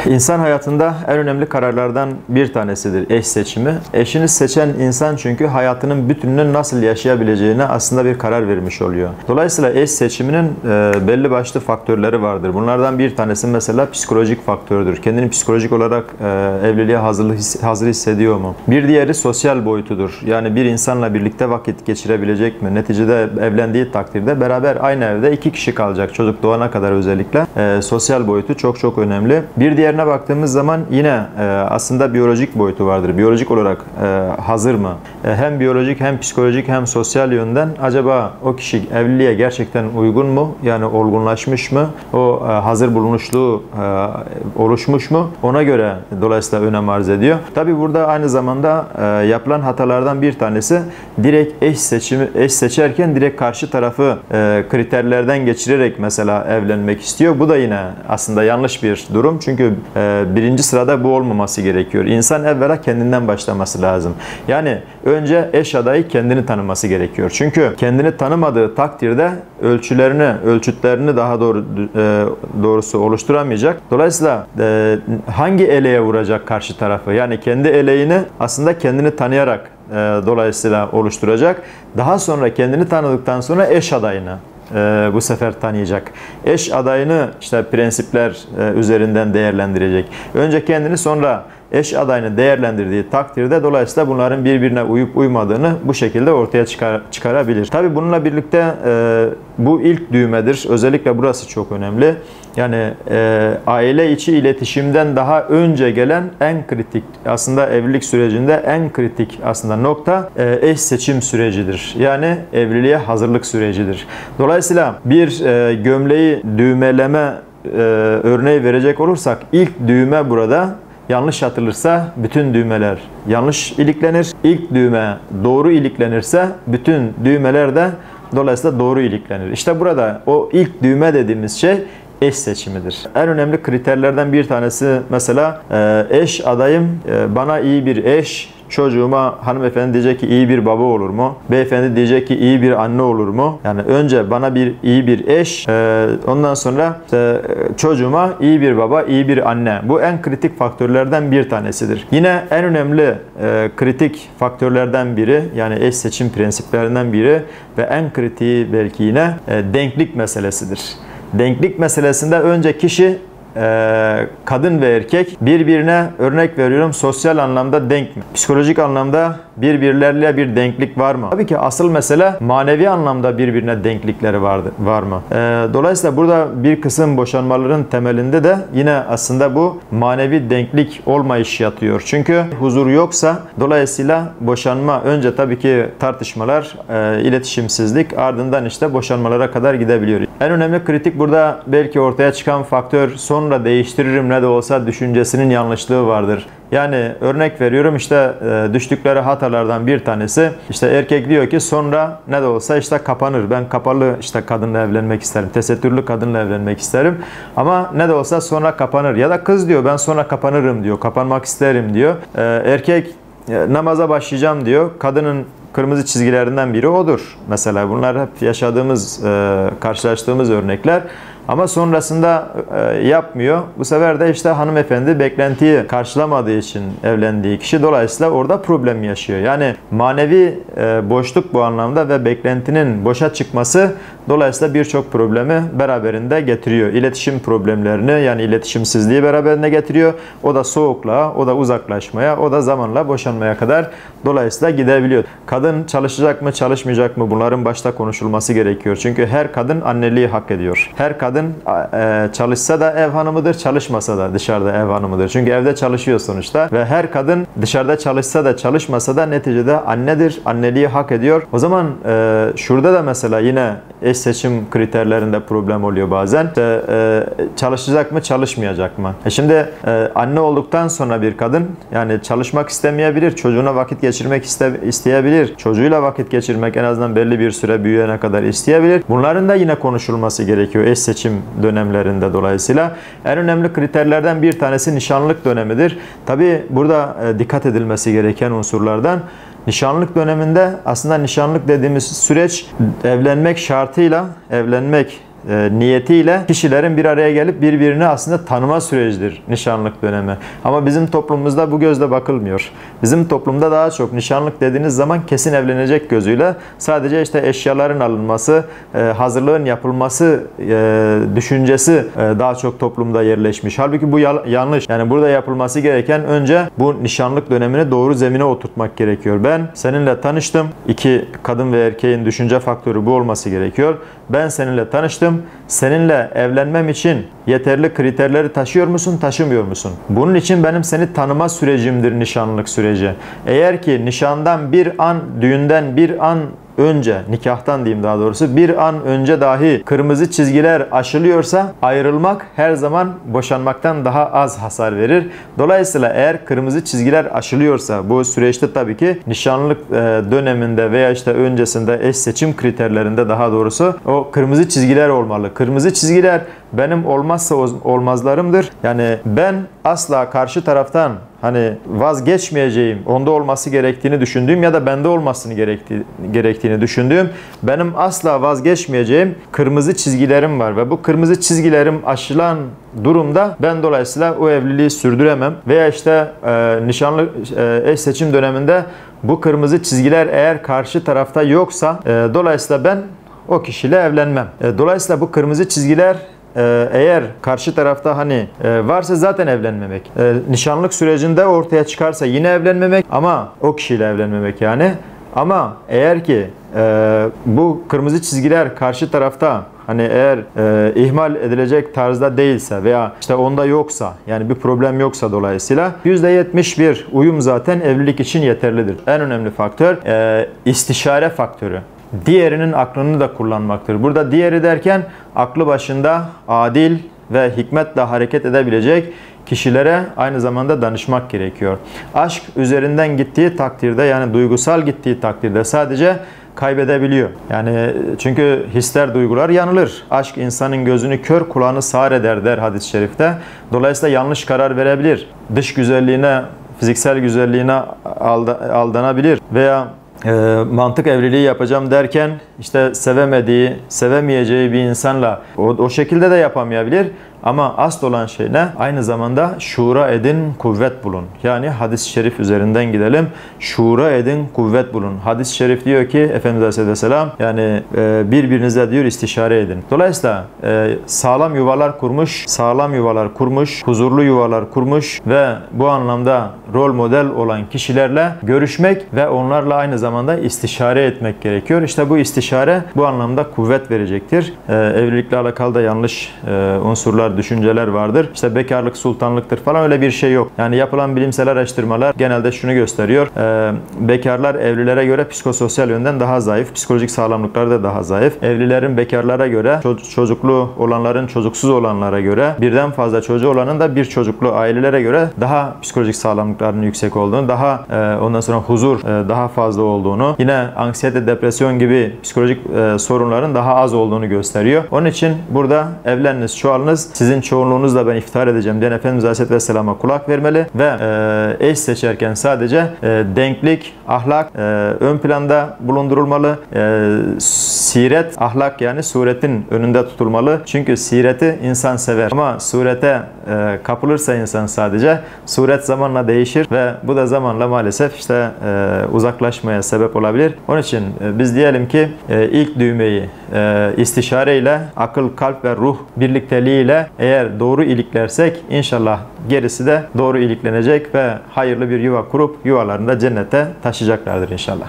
İnsan hayatında en önemli kararlardan bir tanesidir eş seçimi. Eşini seçen insan çünkü hayatının bütününü nasıl yaşayabileceğine aslında bir karar vermiş oluyor. Dolayısıyla eş seçiminin belli başlı faktörleri vardır. Bunlardan bir tanesi mesela psikolojik faktördür. Kendini psikolojik olarak evliliğe hazır hissediyor mu? Bir diğeri sosyal boyutudur. Yani bir insanla birlikte vakit geçirebilecek mi? Neticede evlendiği takdirde beraber aynı evde 2 kişi kalacak. Çocuk doğana kadar özellikle. Sosyal boyutu çok önemli. Bir diğerine baktığımız zaman yine aslında biyolojik boyutu vardır. Biyolojik olarak hazır mı? Hem biyolojik hem psikolojik hem sosyal yönden acaba o kişi evliliğe gerçekten uygun mu? Yani olgunlaşmış mı? O hazır bulunuşluğu oluşmuş mu? Ona göre dolayısıyla önem arz ediyor. Tabi burada aynı zamanda yapılan hatalardan bir tanesi direkt eş seçerken direkt karşı tarafı kriterlerden geçirerek mesela evlenmek istiyor. Bu da yine aslında yanlış bir durum. Çünkü birinci sırada bu olmaması gerekiyor. İnsan evvela kendinden başlaması lazım. Yani önce eş adayı kendini tanıması gerekiyor. Çünkü kendini tanımadığı takdirde ölçütlerini daha doğrusu oluşturamayacak. Dolayısıyla hangi eleğe vuracak karşı tarafı? Yani kendi eleğini aslında kendini tanıyarak dolayısıyla oluşturacak. Daha sonra kendini tanıdıktan sonra eş adayını bu sefer tanıyacak. Eş adayını işte prensipler üzerinden değerlendirecek. Önce kendini, sonra eş adayını değerlendirdiği takdirde dolayısıyla bunların birbirine uyup uymadığını bu şekilde ortaya çıkarabilir. Tabi bununla birlikte bu ilk düğmedir. Özellikle burası çok önemli. Yani aile içi iletişimden daha önce gelen en kritik, aslında evlilik sürecinde en kritik aslında nokta eş seçim sürecidir. Yani evliliğe hazırlık sürecidir. Dolayısıyla bir gömleği düğmeleme örneği verecek olursak ilk düğme burada yanlış atılırsa bütün düğmeler yanlış iliklenir. İlk düğme doğru iliklenirse bütün düğmeler de dolayısıyla doğru iliklenir. İşte burada o ilk düğme dediğimiz şey eş seçimidir. En önemli kriterlerden bir tanesi mesela eş adayım bana iyi bir eş, çocuğuma hanımefendi diyecek ki iyi bir baba olur mu? Beyefendi diyecek ki iyi bir anne olur mu? Yani önce bana iyi bir eş, ondan sonra çocuğuma iyi bir baba, iyi bir anne. Bu en kritik faktörlerden bir tanesidir. Yine en önemli kritik faktörlerden biri, yani eş seçim prensiplerinden biri ve en kritiği belki yine denklik meselesidir. Denklik meselesinde önce kişi kadın ve erkek birbirine, örnek veriyorum, sosyal anlamda denk mi? Psikolojik anlamda birbirleriyle bir denklik var mı? Tabii ki asıl mesele manevi anlamda birbirine denklikleri var mı? Dolayısıyla burada bir kısım boşanmaların temelinde de yine aslında bu manevi denklik olmayış yatıyor. Çünkü huzur yoksa dolayısıyla boşanma, önce tabii ki tartışmalar, iletişimsizlik, ardından işte boşanmalara kadar gidebiliyor. En önemli kritik burada belki ortaya çıkan faktör, sonra değiştiririm ne de olsa düşüncesinin yanlışlığı vardır. Yani örnek veriyorum, işte düştükleri hatalardan bir tanesi, işte erkek diyor ki sonra ne de olsa işte kapanır. Ben kapalı işte kadınla evlenmek isterim. Tesettürlü kadınla evlenmek isterim. Ama ne de olsa sonra kapanır. Ya da kız diyor ben sonra kapanırım diyor. Kapanmak isterim diyor. Erkek namaza başlayacağım diyor. Kadının kırmızı çizgilerinden biri odur. Mesela bunlar hep yaşadığımız, karşılaştığımız örnekler. Ama sonrasında yapmıyor. Bu sefer de işte hanımefendi beklentiyi karşılamadığı için evlendiği kişi dolayısıyla orada problem yaşıyor. Yani manevi boşluk bu anlamda ve beklentinin boşa çıkması dolayısıyla birçok problemi beraberinde getiriyor. İletişim problemlerini, yani iletişimsizliği beraberinde getiriyor. O da soğukluğa, o da uzaklaşmaya, o da zamanla boşanmaya kadar dolayısıyla gidebiliyor. Kadın çalışacak mı, çalışmayacak mı? Bunların başta konuşulması gerekiyor. Çünkü her kadın anneliği hak ediyor. Her kadın çalışsa da ev hanımıdır, çalışmasa da dışarıda ev hanımıdır. Çünkü evde çalışıyor sonuçta ve her kadın dışarıda çalışsa da çalışmasa da neticede annedir, anneliği hak ediyor. O zaman şurada da mesela yine eş seçim kriterlerinde problem oluyor bazen. Çalışacak mı, çalışmayacak mı? Şimdi anne olduktan sonra bir kadın yani çalışmak istemeyebilir, çocuğuna vakit geçirmek isteyebilir, çocuğuyla vakit geçirmek en azından belli bir süre büyüyene kadar isteyebilir. Bunların da yine konuşulması gerekiyor eş seçim dönemlerinde dolayısıyla. En önemli kriterlerden bir tanesi nişanlık dönemidir. Tabi burada dikkat edilmesi gereken unsurlardan nişanlık döneminde aslında nişanlık dediğimiz süreç evlenmek şartıyla, evlenmek niyetiyle kişilerin bir araya gelip birbirini aslında tanıma sürecidir nişanlık dönemi. Ama bizim toplumumuzda bu gözle bakılmıyor. Bizim toplumda daha çok nişanlık dediğiniz zaman kesin evlenecek gözüyle, sadece işte eşyaların alınması, hazırlığın yapılması düşüncesi daha çok toplumda yerleşmiş. Halbuki bu yanlış. Yani burada yapılması gereken, önce bu nişanlık dönemini doğru zemine oturtmak gerekiyor. Ben seninle tanıştım. İki kadın ve erkeğin düşünce faktörü bu olması gerekiyor. Ben seninle tanıştım. Seninle evlenmem için yeterli kriterleri taşıyor musun, taşımıyor musun? Bunun için benim seni tanıma sürecimdir nişanlık süreci. Eğer ki nişandan bir an, düğünden bir an önce, nikahtan diyeyim daha doğrusu, bir an önce dahi kırmızı çizgiler aşılıyorsa, ayrılmak her zaman boşanmaktan daha az hasar verir. Dolayısıyla eğer kırmızı çizgiler aşılıyorsa, bu süreçte tabii ki nişanlık döneminde veya işte öncesinde, eş seçim kriterlerinde daha doğrusu, o kırmızı çizgiler olmalı. Kırmızı çizgiler benim olmazsa olmazlarımdır. Yani ben asla karşı taraftan hani vazgeçmeyeceğim, onda olması gerektiğini düşündüğüm ya da bende olmasını gerektiğini düşündüğüm, benim asla vazgeçmeyeceğim kırmızı çizgilerim var ve bu kırmızı çizgilerim aşılan durumda ben dolayısıyla o evliliği sürdüremem veya işte nişanlı eş seçim döneminde bu kırmızı çizgiler eğer karşı tarafta yoksa dolayısıyla ben o kişiyle evlenmem. Dolayısıyla bu kırmızı çizgiler eğer karşı tarafta hani varsa zaten evlenmemek. Nişanlık sürecinde ortaya çıkarsa yine evlenmemek, ama o kişiyle evlenmemek yani. Ama eğer ki bu kırmızı çizgiler karşı tarafta hani eğer ihmal edilecek tarzda değilse veya işte onda yoksa, yani bir problem yoksa, dolayısıyla %71 uyum zaten evlilik için yeterlidir. En önemli faktör istişare faktörü. Diğerinin aklını da kullanmaktır. Burada diğeri derken aklı başında, adil ve hikmetle hareket edebilecek kişilere aynı zamanda danışmak gerekiyor. Aşk üzerinden gittiği takdirde, yani duygusal gittiği takdirde sadece kaybedebiliyor. Yani çünkü hisler, duygular yanılır. Aşk insanın gözünü kör, kulağını sağır eder der hadis-i şerifte. Dolayısıyla yanlış karar verebilir. Dış güzelliğine, fiziksel güzelliğine aldanabilir veya mantık evliliği yapacağım derken işte sevemediği, sevemeyeceği bir insanla o şekilde de yapamayabilir. Ama asıl olan şey ne? Aynı zamanda şuura edin, kuvvet bulun. Yani hadis-i şerif üzerinden gidelim. Şuura edin, kuvvet bulun. Hadis-i şerif diyor ki Efendimiz Aleyhisselam, yani birbirinize diyor istişare edin. Dolayısıyla sağlam yuvalar kurmuş, huzurlu yuvalar kurmuş ve bu anlamda rol model olan kişilerle görüşmek ve onlarla aynı zamanda istişare etmek gerekiyor. İşte bu istişare bu anlamda kuvvet verecektir. Evlilikle alakalı da yanlış unsurlar, düşünceler vardır. İşte bekarlık sultanlıktır falan, öyle bir şey yok. Yani yapılan bilimsel araştırmalar genelde şunu gösteriyor. Bekarlar evlilere göre psikososyal yönden daha zayıf. Psikolojik sağlamlıkları da daha zayıf. Evlilerin bekarlara göre, çocuklu olanların çocuksuz olanlara göre, birden fazla çocuğu olanın da bir çocuklu ailelere göre daha psikolojik sağlamlıklarının yüksek olduğunu, daha ondan sonra huzur daha fazla olduğunu, yine anksiyete, depresyon gibi psikolojik sorunların daha az olduğunu gösteriyor. Onun için burada evleniniz, çoğalınız, sizin çoğunluğunuzla ben iftihar edeceğim diyen Efendimiz Aleyhisselam'a kulak vermeli ve eş seçerken sadece denklik, ahlak ön planda bulundurulmalı. Siret, ahlak yani suretin önünde tutulmalı. Çünkü sireti insan sever. Ama surete kapılırsa insan sadece, suret zamanla değişir ve bu da zamanla maalesef işte uzaklaşmaya sebep olabilir. Onun için biz diyelim ki ilk düğmeyi istişareyle, akıl, kalp ve ruh birlikteliğiyle eğer doğru iliklersek inşallah gerisi de doğru iliklenecek ve hayırlı bir yuva kurup yuvalarında cennete taşıyacaklardır inşallah.